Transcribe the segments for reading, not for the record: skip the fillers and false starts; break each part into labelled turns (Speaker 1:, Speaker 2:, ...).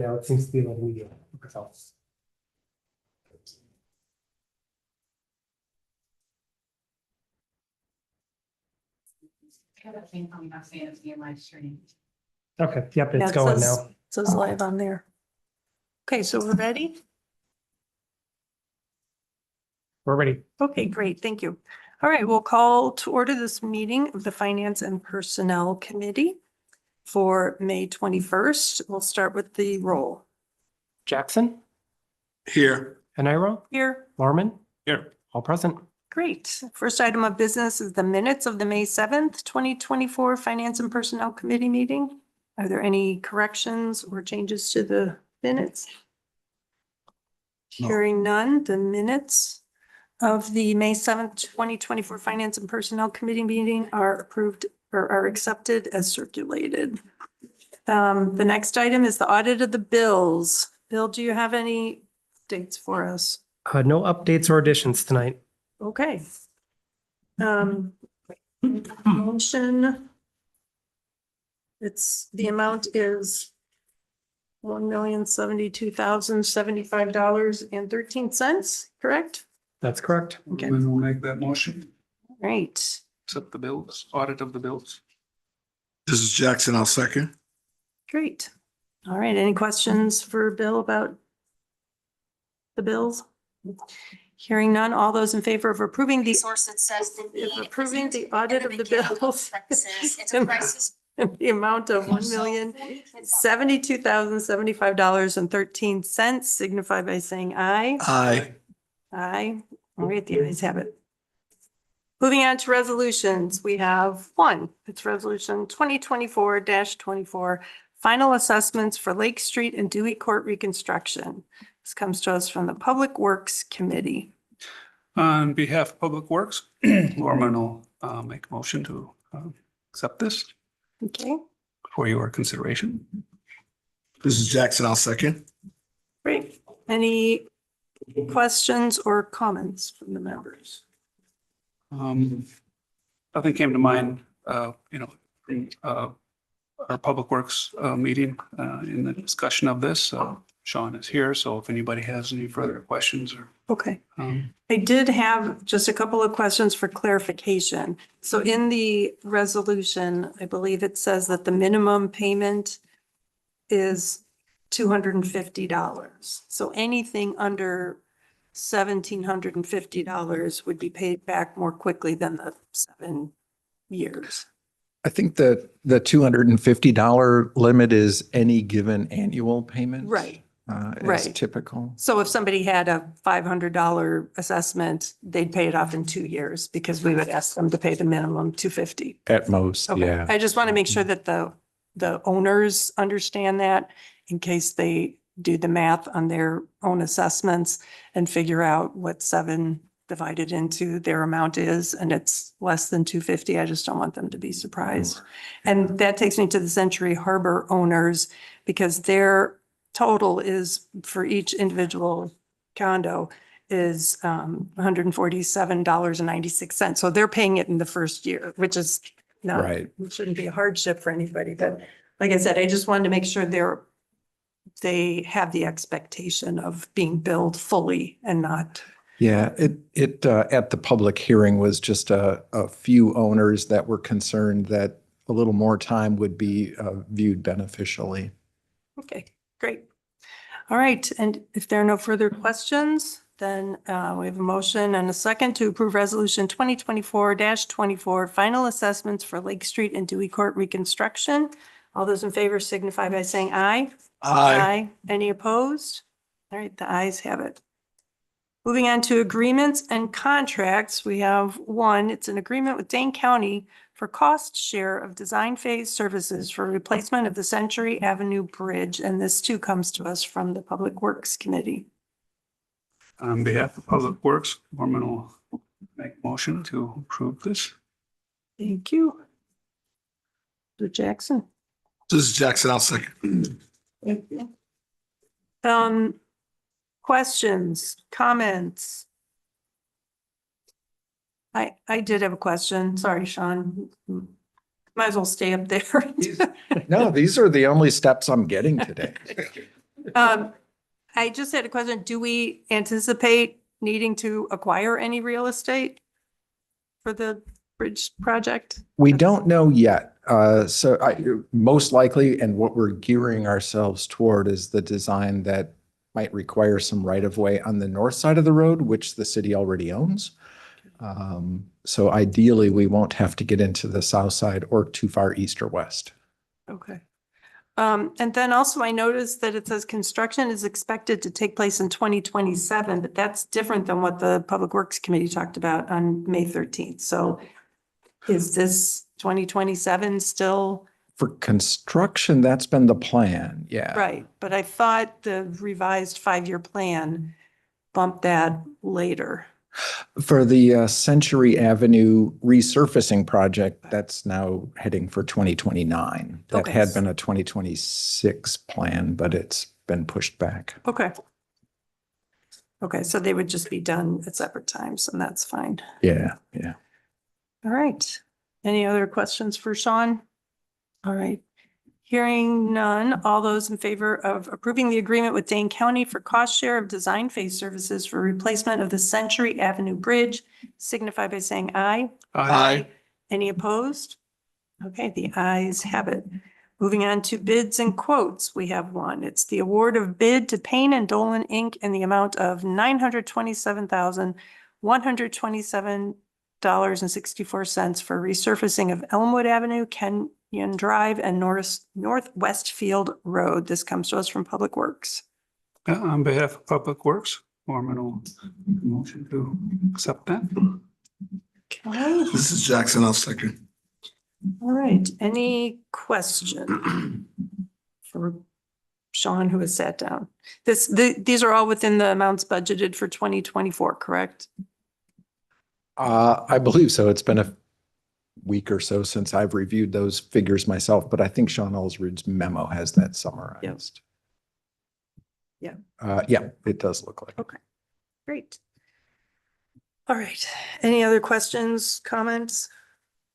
Speaker 1: now. It seems to be letting me go. So, okay, yep,
Speaker 2: Yeah,
Speaker 1: it's
Speaker 2: it
Speaker 1: going
Speaker 2: says-
Speaker 1: now.
Speaker 2: Says live on there. Okay, so we're ready?
Speaker 1: We're ready.
Speaker 2: Okay, great. Thank you. All right, we'll call to order this meeting of the Finance and Personnel Committee for May 21st. We'll start with the roll.
Speaker 1: Jackson,
Speaker 3: Here.
Speaker 1: Eniro,
Speaker 2: Here,
Speaker 1: Larman,
Speaker 3: Here.
Speaker 1: all present.
Speaker 2: great. First item of business is the minutes of the May 7th, 2024 Finance and Personnel Committee meeting. Are there any corrections or changes to the minutes?
Speaker 3: No.
Speaker 2: Hearing none, the minutes of the May 7th, 2024 Finance and Personnel Committee meeting are approved or are accepted as circulated. The next item is the audit of the bills. Bill, do you have any dates for us?
Speaker 1: No updates or additions tonight.
Speaker 2: Okay. Motion. The amount is $1,072,075.13, correct?
Speaker 1: That's correct.
Speaker 2: Okay.
Speaker 3: When we'll make that motion,
Speaker 2: Right.
Speaker 3: accept the bills, audit of the bills. This is Jackson. I'll second.
Speaker 2: Great. All right. Any questions for Bill about the bills? Hearing none. All those in favor of approving the
Speaker 4: Source that says the need.
Speaker 2: approving the audit of the bills
Speaker 4: It's a crisis.
Speaker 2: in the amount of $1,072,075.13 signify by saying aye.
Speaker 3: Aye.
Speaker 2: Aye. All right, the ayes have it. Moving on to resolutions, we have one. It's resolution 2024-24, final assessments for Lake Street and Dewey Court reconstruction. This comes to us from the Public Works Committee.
Speaker 5: On behalf of Public Works, Norman will make a motion to accept this
Speaker 2: Okay,
Speaker 5: for your consideration.
Speaker 3: This is Jackson. I'll second.
Speaker 2: great. Any questions or comments from the members?
Speaker 5: Nothing came to mind, from our Public Works meeting in the discussion of this. Sean is here, so if anybody has any further questions or
Speaker 2: Okay. I did have just a couple of questions for clarification. So in the resolution, I believe it says that the minimum payment is $250. So anything under $1,750 would be paid back more quickly than the 7 years.
Speaker 6: I think that the $250 limit is any given annual payment.
Speaker 2: Right.
Speaker 6: As
Speaker 2: Right.
Speaker 6: typical.
Speaker 2: So if somebody had a $500 assessment, they'd pay it off in 2 years because we would ask them to pay the minimum $250.
Speaker 6: At most,
Speaker 2: Okay.
Speaker 6: yeah.
Speaker 2: I just want to make sure that the owners understand that in case they do the math on their own assessments and figure out what 7 divided into their amount is, and it's less than 250. I just don't want them to be surprised. And that takes me to the Century Harbor owners, because their total is for each individual condo is $147.96. So they're paying it in the first year, which is not,
Speaker 6: Right.
Speaker 2: it shouldn't be a hardship for anybody. But like I said, I just wanted to make sure they have the expectation of being billed fully and not.
Speaker 6: Yeah, it at the public hearing was just a few owners that were concerned that a little more time would be viewed beneficially.
Speaker 2: Okay, great. All right. And if there are no further questions, then we have a motion and a second to approve resolution 2024-24, final assessments for Lake Street and Dewey Court reconstruction. All those in favor signify by saying aye.
Speaker 3: Aye.
Speaker 2: Any opposed? All right, the ayes have it. Moving on to agreements and contracts, we have one. It's an agreement with Dane County for cost share of design phase services for replacement of the Century Avenue Bridge. And this too comes to us from the Public Works Committee.
Speaker 5: on behalf of Public Works, Norman will make a motion to approve this.
Speaker 2: Thank you. Mr. Jackson.
Speaker 3: This is Jackson. I'll second.
Speaker 2: Questions, comments? I did have a question. Sorry, Sean. Might as well stay up there.
Speaker 6: No, these are the only steps I'm getting today.
Speaker 2: I just had a question. Do we anticipate needing to acquire any real estate for the bridge project?
Speaker 6: We don't know yet. So most likely, and what we're gearing ourselves toward is the design that might require some right of way on the north side of the road, which the city already owns. So ideally, we won't have to get into the south side or too far east or west.
Speaker 2: Okay. And then also I noticed that it says construction is expected to take place in 2027, but that's different than what the Public Works Committee talked about on May 13th. So is this 2027 still
Speaker 6: For construction, that's been the plan. Yeah.
Speaker 2: right? But I thought the revised 5-year plan bumped that later.
Speaker 6: For the Century Avenue resurfacing project, that's now heading for 2029. That
Speaker 2: Okay.
Speaker 6: had been a 2026 plan, but it's been pushed back.
Speaker 2: Okay. Okay, so they would just be done at separate times and that's fine.
Speaker 6: Yeah, yeah.
Speaker 2: All right. Any other questions for Sean? All right. Hearing none, all those in favor of approving the agreement with Dane County for cost share of design phase services for replacement of the Century Avenue Bridge signify by saying aye.
Speaker 3: Aye.
Speaker 2: Any opposed? Okay, the ayes have it. Moving on to bids and quotes, we have one. It's the award of bid to Payne and Dolan Inc. in the amount of $927,127.64 for resurfacing of Elmwood Avenue, Kenyon Drive, and Northwest Field Road. This comes to us from Public Works.
Speaker 5: On behalf of Public Works, Norman will motion to accept that.
Speaker 2: Okay,
Speaker 3: This is Jackson. I'll second.
Speaker 2: all right. Any question for Sean, who has sat down? These are all within the amounts budgeted for 2024, correct?
Speaker 6: I believe so. It's been a week or so since I've reviewed those figures myself, but I think Sean Allsrud's memo has that summarized.
Speaker 2: Yeah.
Speaker 6: Yeah, it does look like.
Speaker 2: Okay, great. All right. Any other questions, comments?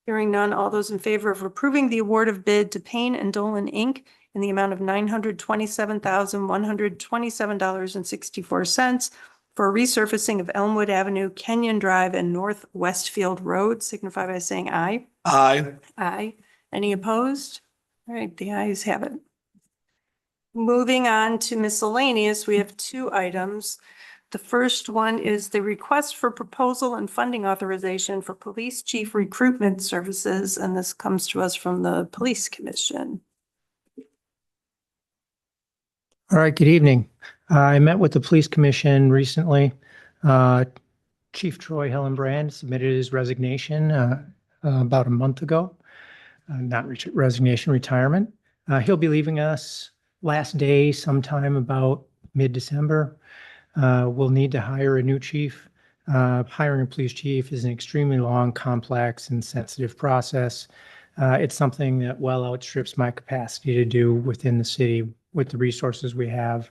Speaker 2: Hearing none, all those in favor of approving the award of bid to Payne and Dolan Inc. in the amount of $927,127.64 for resurfacing of Elmwood Avenue, Kenyon Drive, and North Westfield Road, signify by saying aye.
Speaker 3: Aye.
Speaker 2: Aye. Any opposed? All right, the ayes have it. Moving on to miscellaneous, we have 2 items. The first one is the request for proposal and funding authorization for police chief recruitment services, and this comes to us from the Police Commission.
Speaker 1: All right, good evening. I met with the Police Commission recently. Chief Troy Hillenbrand submitted his resignation about a month ago. Not resignation, retirement. He'll be leaving us last day sometime about mid-December. We'll need to hire a new chief. Hiring a police chief is an extremely long, complex, and sensitive process. It's something that well outstrips my capacity to do within the city with the resources we have.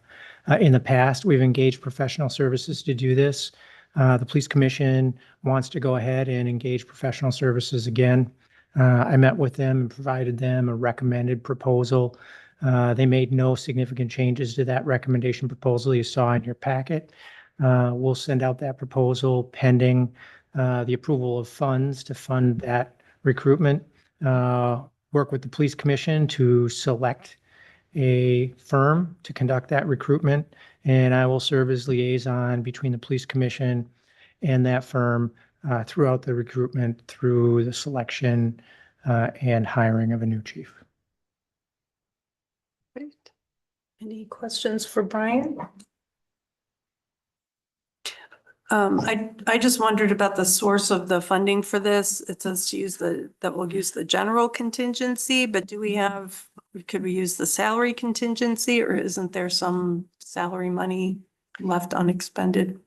Speaker 1: In the past, we've engaged professional services to do this. The Police Commission wants to go ahead and engage professional services again. I met with them and provided them a recommended proposal. They made no significant changes to that recommendation proposal you saw in your packet. We'll send out that proposal pending the approval of funds to fund that recruitment. Work with the Police Commission to select a firm to conduct that recruitment, and I will serve as liaison between the Police Commission and that firm throughout the recruitment, through the selection and hiring of a new chief.
Speaker 2: Great. Any questions for Brian? I just wondered about the source of the funding for this. It says to use that we'll use the general contingency, but could we use the salary contingency, or isn't there some salary money left unexpended?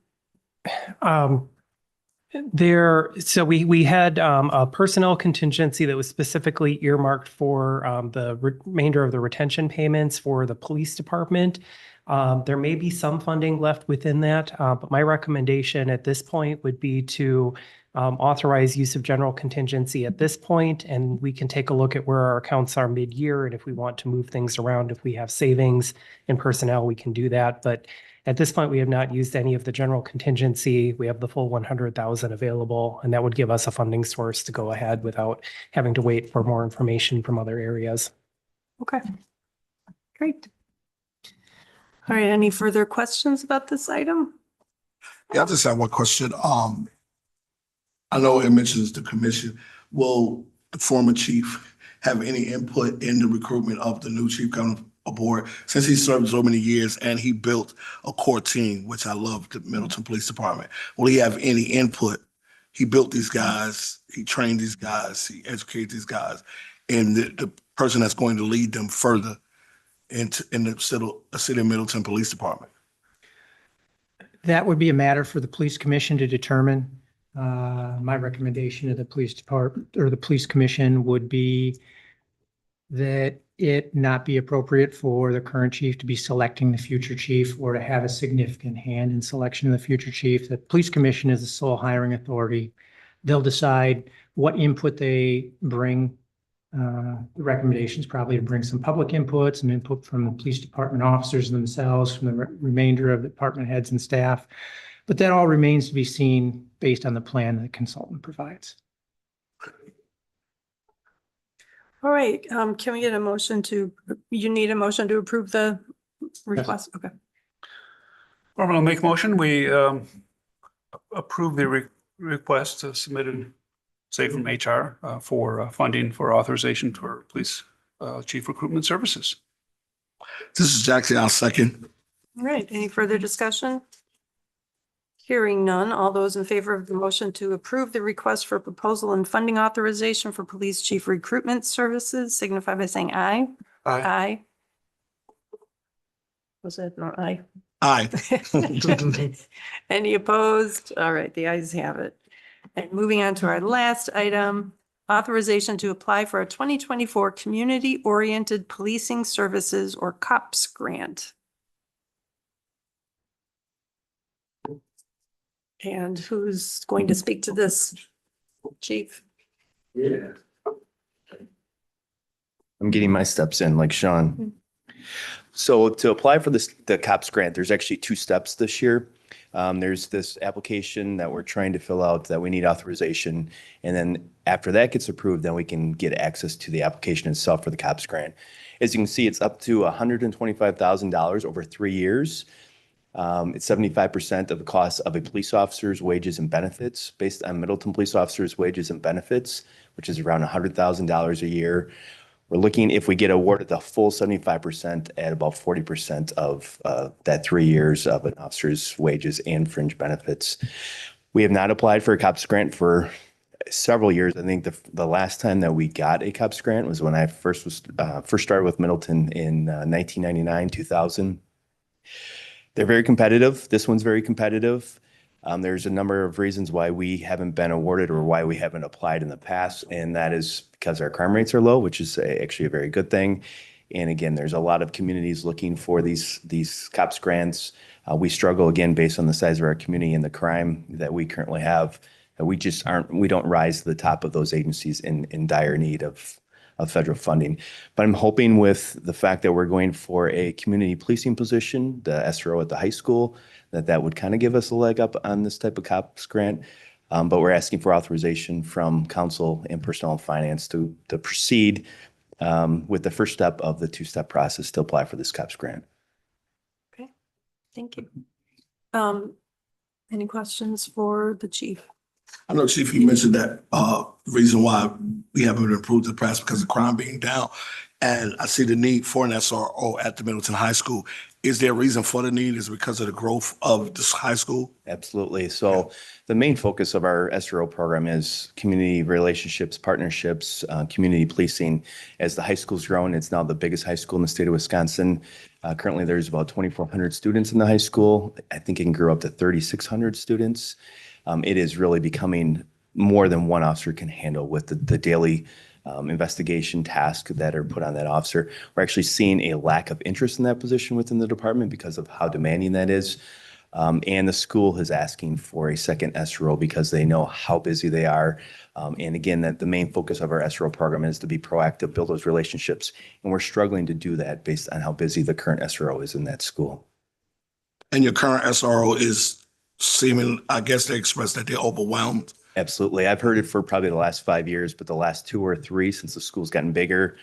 Speaker 1: So we had a personnel contingency that was specifically earmarked for the remainder of the retention payments for the police department. There may be some funding left within that, but my recommendation at this point would be to
Speaker 7: authorize use of general contingency at this point, and we can take a look at where our accounts are mid-year, and if we want to move things around, if we have savings in personnel, we can do that. But at this point, we have not used any of the general contingency. We have the full 100,000 available, and that would give us a funding source to go ahead without having to wait for more information from other areas.
Speaker 2: Okay. Great. All right, any further questions about this item?
Speaker 3: Yeah, I just have one question. I know it mentions the commission. Will the former chief have any input in the recruitment of the new chief coming aboard? Since he served so many years and he built a core team, which I love, the Middleton Police Department. Will he have any input? He built these guys, he trained these guys, he educated these guys, and the person that's going to lead them further in the city of Middleton Police Department.
Speaker 1: That would be a matter for the police commission to determine. My recommendation to the police department or the police commission would be that it not be appropriate for the current chief to be selecting the future chief or to have a significant hand in selection of the future chief. The police commission is the sole hiring authority. They'll decide what input they bring. The recommendations probably to bring some public input, some input from the police department officers themselves, from the remainder of the department heads and staff. But that all remains to be seen based on the plan that the consultant provides.
Speaker 2: All right, can we get a motion you need a motion to approve the request? Okay.
Speaker 5: Well, I'll make a motion. We approve the request submitted, say from HR, for funding for authorization for police chief recruitment services.
Speaker 3: This is Jackson. I'll second.
Speaker 2: All right, any further discussion? Hearing none, all those in favor of the motion to approve the request for proposal and funding authorization for police chief recruitment services signify by saying aye.
Speaker 5: Aye.
Speaker 2: Aye. Was it not aye?
Speaker 3: Aye.
Speaker 2: Any opposed? All right, the ayes have it. And moving on to our last item, authorization to apply for a 2024 Community-Oriented Policing Services or COPS grant. And who's going to speak to this, Chief?
Speaker 8: Yeah. I'm getting my steps in like Sean. So to apply for the COPS grant, there's actually 2 steps this year. There's this application that we're trying to fill out that we need authorization. And then after that gets approved, then we can get access to the application itself for the COPS grant. As you can see, it's up to $125,000 over 3 years. It's 75% of the cost of a police officer's wages and benefits based on Middleton police officers' wages and benefits, which is around $100,000 a year. We're looking, if we get awarded the full 75% at about 40% of that 3 years of an officer's wages and fringe benefits. We have not applied for a COPS grant for several years. I think the last time that we got a COPS grant was when I first started with Middleton in 1999, 2000. They're very competitive. This one's very competitive. There's a number of reasons why we haven't been awarded or why we haven't applied in the past, and that is because our crime rates are low, which is actually a very good thing. And again, there's a lot of communities looking for these COPS grants. We struggle again based on the size of our community and the crime that we currently have. We don't rise to the top of those agencies in dire need of federal funding. But I'm hoping with the fact that we're going for a community policing position, the SRO at the high school, that would kind of give us a leg up on this type of COPS grant. But we're asking for authorization from council and personnel and finance to proceed with the first step of the 2-step process to apply for this COPS grant.
Speaker 2: Okay, thank you. Any questions for the chief?
Speaker 3: I know, Chief, you mentioned that reason why we haven't been approved in the past because of crime being down. And I see the need for an SRO at the Middleton High School. Is there a reason for the need? Is it because of the growth of this high school?
Speaker 8: Absolutely. So the main focus of our SRO program is community relationships, partnerships, community policing. As the high school's grown, it's now the biggest high school in the state of Wisconsin. Currently, there's about 2,400 students in the high school. I think it can grow up to 3,600 students. It is really becoming more than one officer can handle with the daily investigation tasks that are put on that officer. We're actually seeing a lack of interest in that position within the department because of how demanding that is. And the school is asking for a second SRO because they know how busy they are. And again, that the main focus of our SRO program is to be proactive, build those relationships. And we're struggling to do that based on how busy the current SRO is in that school.
Speaker 3: And your current SRO is seeming, I guess they expressed that they're overwhelmed.
Speaker 8: Absolutely. I've heard it for probably the last 5 years, but the last 2 or 3 since the school's gotten bigger,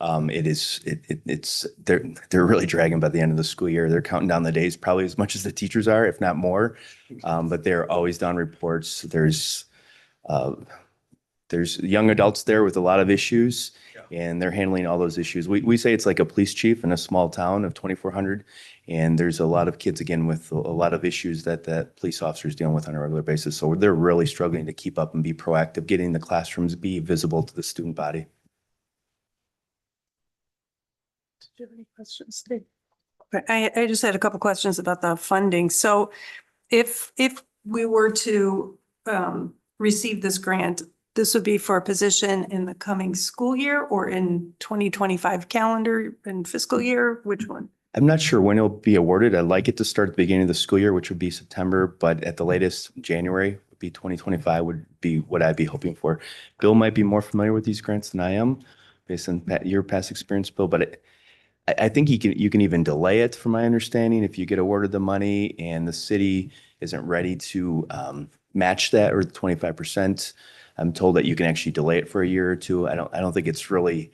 Speaker 8: they're really dragging by the end of the school year. They're counting down the days probably as much as the teachers are, if not more. But they're always down reports. There's young adults there with a lot of issues, and they're handling all those issues. We say it's like a police chief in a small town of 2,400, and there's a lot of kids again with a lot of issues that police officers dealing with on a regular basis. So they're really struggling to keep up and be proactive, getting the classrooms be visible to the student body.
Speaker 2: Did you have any questions, Dave? I just had a couple questions about the funding. So if we were to receive this grant, this would be for a position in the coming school year or in 2025 calendar and fiscal year? Which one?
Speaker 8: I'm not sure when it'll be awarded. I'd like it to start at the beginning of the school year, which would be September, but at the latest, January would be 2025 would be what I'd be hoping for. Bill might be more familiar with these grants than I am based on your past experience, Bill, but I think you can even delay it from my understanding if you get awarded the money and the city isn't ready to match that or the 25%. I'm told that you can actually delay it for a year or two. I don't think it's really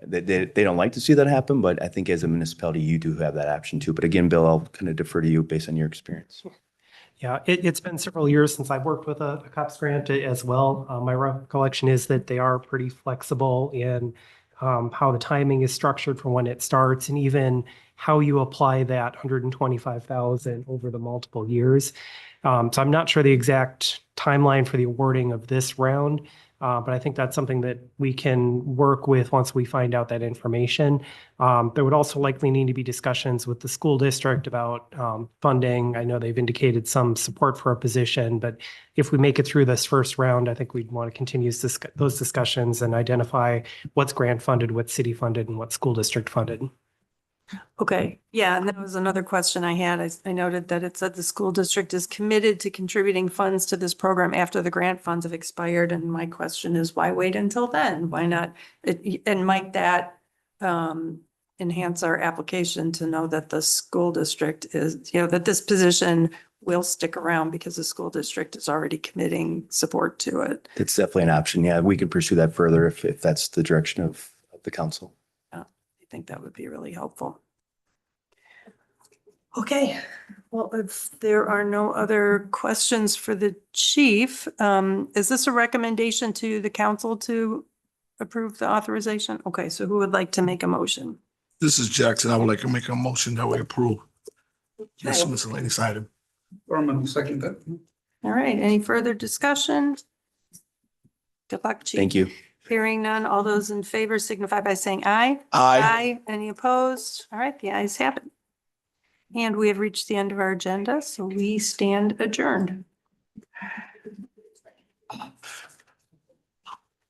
Speaker 8: they don't like to see that happen, but I think as a municipality, you do have that option too. But again, Bill, I'll kind of defer to you based on your experience.
Speaker 7: Yeah, it's been several years since I've worked with a COPS grant as well. My recollection is that they are pretty flexible in how the timing is structured for when it starts and even how you apply that 125,000 over the multiple years. So I'm not sure the exact timeline for the awarding of this round, but I think that's something that we can work with once we find out that information. There would also likely need to be discussions with the school district about funding. I know they've indicated some support for a position, but if we make it through this first round, I think we'd want to continue those discussions and identify what's grant funded, what's city funded, and what's school district funded.
Speaker 2: Okay, yeah, and that was another question I had. I noted that it said the school district is committed to contributing funds to this program after the grant funds have expired. And my question is, why wait until then? Why not? And might that enhance our application to know that the school district is, that this position will stick around because the school district is already committing support to it?
Speaker 8: It's definitely an option. Yeah, we can pursue that further if that's the direction of the council.
Speaker 2: I think that would be really helpful. Okay, well, if there are no other questions for the chief, is this a recommendation to the council to approve the authorization? Okay, so who would like to make a motion?
Speaker 3: This is Jackson. I would like to make a motion that we approve this miscellaneous item.
Speaker 5: Thurman, second that.
Speaker 2: All right, any further discussion? Good luck, chief.
Speaker 8: Thank you.
Speaker 2: Hearing none, all those in favor signify by saying aye.
Speaker 3: Aye.
Speaker 2: Any opposed? All right, the ayes have it. And we have reached the end of our agenda, so we stand adjourned.